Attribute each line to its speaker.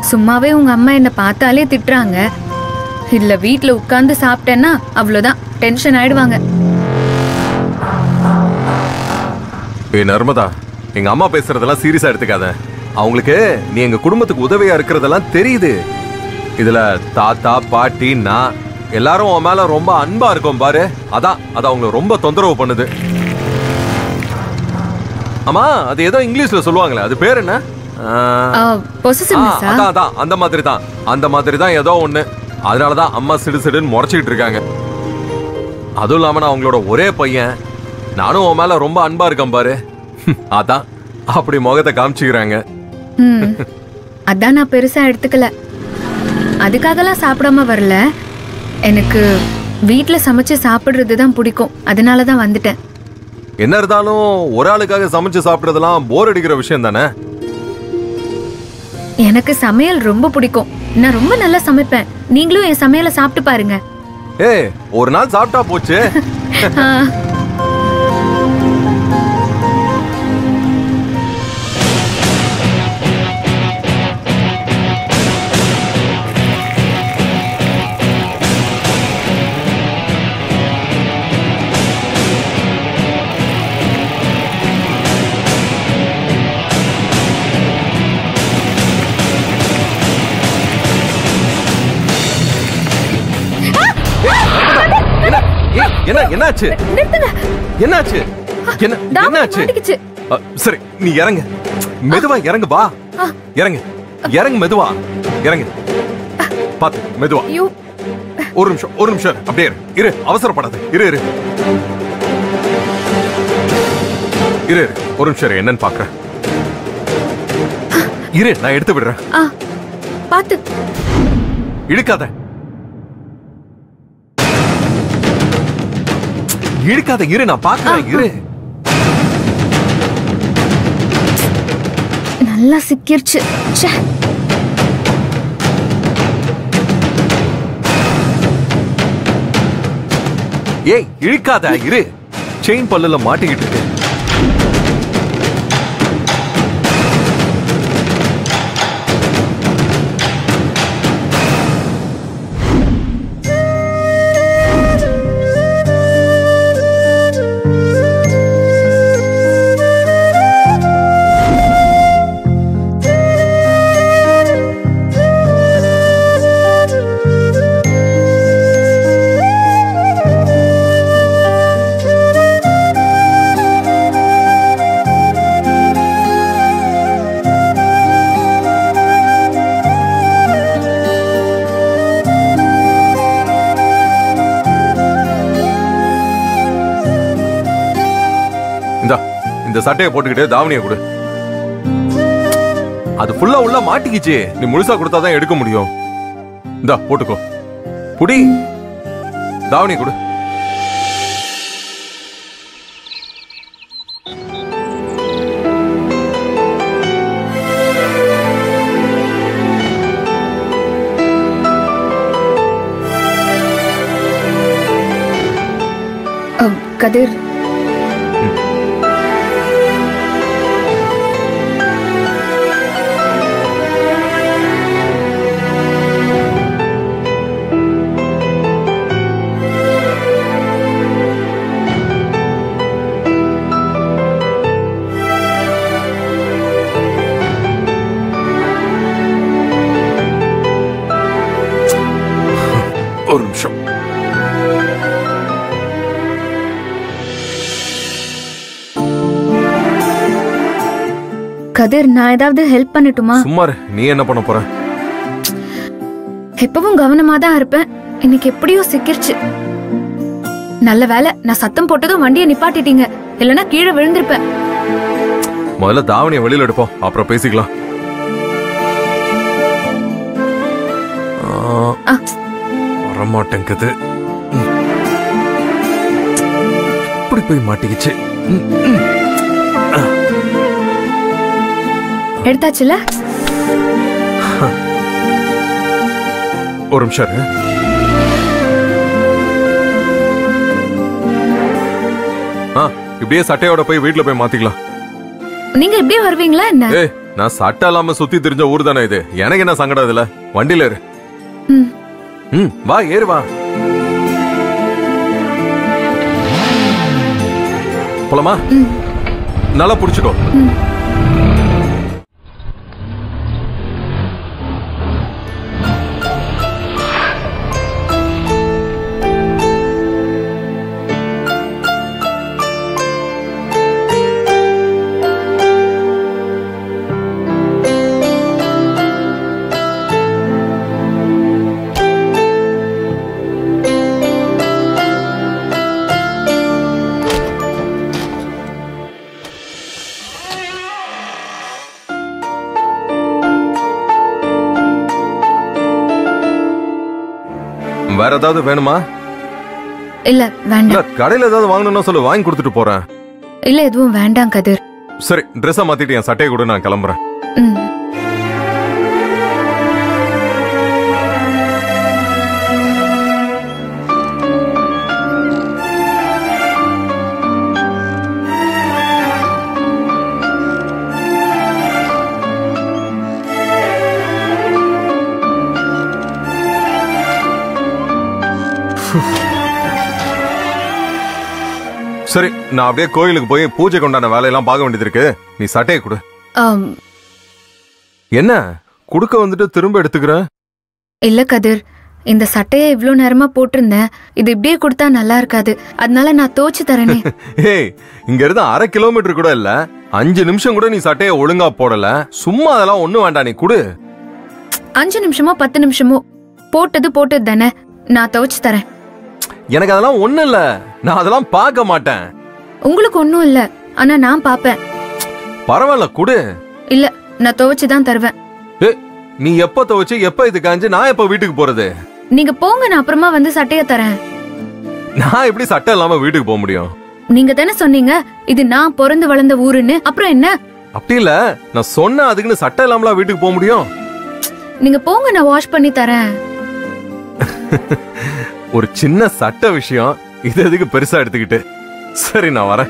Speaker 1: சும்மாவே உங்க அம்மா என்ன பார்த்தாலே திட்டுறாங்க. இல்ல வீட்ல உட்கார்ந்து சாப்பிட்டேன்னா அவ்வளவுதான், டென்ஷன் ஆயிடுவாங்க.
Speaker 2: நர்மதா, எங்க அம்மா பேசுறதெல்லாம் சீரியஸா எடுத்துக்காத. அவங்களுக்கு நீ எங்க குடும்பத்துக்கு உதவியா இருக்கிறதெல்லாம் தெரியுது. இதுல தாத்தா பாட்டி நான் எல்லாரும் உன் மேல ரொம்ப அன்பா இருக்கும் பாரு. அதான் அது அவங்களை ரொம்ப தொந்தரவு பண்ணுது. ஆமா, அது ஏதோ இங்கிலீஷ்ல சொல்லுவாங்களே, அது பேர் என்ன? அதான் அந்த மாதிரி தான் ஏதோ ஒண்ணு. அதனாலதான் அம்மா சிடுசிடுன்னு முறைச்சிட்டு இருக்காங்க. அதுவும் இல்லாம நான் அவங்களோட ஒரே பையன். நானும் உன் மேல ரொம்ப அன்பா இருக்கேன் பாரு. அதான் அப்படி முகத்தை காமிச்சுக்கிறாங்க.
Speaker 1: அதான் நான் பெருசா எடுத்துக்கல. அதுக்காகலாம் சாப்பிடாம வரல. எனக்கு வீட்ல சமைச்சு சாப்பிடுறதுதான் பிடிக்கும். அதனாலதான் வந்துட்டேன்.
Speaker 2: என்ன இருந்தாலும் ஒரு ஆளுக்காக சமைச்சு சாப்பிடுறதெல்லாம் போர் அடிக்கிற விஷயம் தானே.
Speaker 1: எனக்கு சமையல் ரொம்ப பிடிக்கும். நான் ரொம்ப நல்லா சமைப்பேன். நீங்களும் என் சமையலை சாப்பிட்டு பாருங்க.
Speaker 2: ஏய், ஒரு நாள் சாப்பிட்டா போச்சு. என்னாச்சு? என்னாச்சு? என்னாச்சு? சரி, நீ இறங்கு. மெதுவா இறங்கு. வா, இறங்கு. இறங்கு, மெதுவா இறங்கு. பாத்து, மெதுவா. ஒரு நிமிஷம் அப்படியே இரு. அவசரப்படாத. இரு இரு இரு ஒரு நிமிஷம். என்னன்னு பாக்குறேன். இரு, நான் எடுத்து விடுறேன்.
Speaker 1: பாத்து
Speaker 2: இழுக்காத. இழுக்காத, இரு, நான் பாக்குறேன். இரு.
Speaker 1: நல்லா சிக்கிருச்சு.
Speaker 2: ஏய், இழுக்காத, இரு. செயின் பல்லுல மாட்டிக்கிட்டு இருக்கு. இந்த சட்டையை போட்டுக்கிட்டு தாவணியை கொடு. அது ஃபுல்லா உள்ள மாட்டிக்கிச்சு. நீ முழுசா கொடுத்தாதான் எடுக்க முடியும். இந்தா போட்டுக்கோ. புடி, தாவணி கொடு.
Speaker 1: கதிர்,
Speaker 2: ஒரு நிமிஷம்.
Speaker 1: கதிர், நான் ஏதாவது ஹெல்ப் பண்ணட்டுமா?
Speaker 2: சும்மா நீ என்ன பண்ண போற?
Speaker 1: எப்பவும் கவனமா தான் இருப்பேன். இன்னைக்கு எப்படியோ சிக்கிருச்சு. நல்ல வேலை நான் சத்தம் போட்டதும் வண்டியை நிப்பாட்டிட்டீங்க. இல்லனா கீழே விழுந்திருப்பேன்.
Speaker 2: முதல்ல தாவணியை வெளியில எடுப்போம், அப்புறம் பேசிக்கலாம். வரமாட்டேங்குது. இப்படி போய் மாட்டிக்கிச்சு.
Speaker 1: எடுத்தாச்சுல?
Speaker 2: ஒரு நிமிஷம். இப்படியே சட்டையோட போய் வீட்டுல போய் மாத்திக்கலாம்.
Speaker 1: நீங்க இப்படியே வருவீங்களா என்ன?
Speaker 2: நான் சட்டை இல்லாம சுத்தி திரிஞ்ச ஊர் தானே இது. எனக்கு என்ன சங்கடம் இதுல? வண்டியில ஏறு. வா ஏறு வா. போலாமா? நல்லா புடிச்சுக்கோ. வேற ஏதாவது வேணுமா?
Speaker 1: இல்ல வேண்டாம்.
Speaker 2: கடையில ஏதாவது வாங்கணும்னா சொல்லு, வாங்கி கொடுத்துட்டு போறேன்.
Speaker 1: இல்ல எதுவும் வேண்டாம் கதிர்.
Speaker 2: சரி, ட்ரெஸ்ஸ மாத்திட்டு என் சட்டையை கூட நான் கிளம்புறேன். சரி, நான் அப்படியே கோயிலுக்கு போய் பூஜை கொண்டான வேலையெல்லாம் பார்க்க வேண்டியது இருக்கு. நீ சட்டையை கொடு. என்ன குடுக்க வந்துட்டு திரும்ப எடுத்துக்கிற?
Speaker 1: இல்ல கதிர், இந்த சட்டையை இவ்ளோ நேரமா போட்டிருந்தேன். இது இப்படியே கொடுத்தா நல்லா இருக்காது. அதனால நான் தோச்சு தரேனே.
Speaker 2: ஏய், இங்க இருந்து 1/2 கிலோமீட்டர் கூட இல்ல. 5 நிமிஷம் கூட நீ சட்டையை ஒழுங்கா போடல. சும்மா அதெல்லாம் ஒண்ணும் வேண்டாம், நீ குடு.
Speaker 1: 5 நிமிஷமோ 10 நிமிஷமோ போட்டது தானே. நான் துவைச்சு தரேன்.
Speaker 2: எனக்கு அதெல்லாம் ஒண்ணும் இல்ல. நான் அதெல்லாம் பார்க்க மாட்டேன்.
Speaker 1: உங்களுக்கு ஒண்ணும் இல்ல, ஆனா நான் பாப்பேன்.
Speaker 2: பரவாயில்ல குடு.
Speaker 1: இல்ல, நான் துவைச்சுதான் தருவேன்.
Speaker 2: நீ எப்ப துவைச்சு எப்ப இது காஞ்சு நான் எப்ப வீட்டுக்கு போறது?
Speaker 1: நீங்க போங்க, நான் அப்புறமா வந்து சட்டைய தரேன்.
Speaker 2: நான் எப்படி சட்டை இல்லாம வீட்டுக்கு போக முடியும்?
Speaker 1: நீங்க தானே சொன்னீங்க இது நான் பிறந்து வளர்ந்த ஊருன்னு. அப்புறம் என்ன?
Speaker 2: அப்படி இல்ல, நான் சொன்ன அதுக்குன்னு சட்டை இல்லாமலாம் வீட்டுக்கு போக முடியும்?
Speaker 1: நீங்க போங்க, நான் வாஷ் பண்ணி தரேன்.
Speaker 2: ஒரு சின்ன சட்ட விஷயம், இது எதுக்கு பெருசா எடுத்துக்கிட்டு? சரி, நான் வரேன்.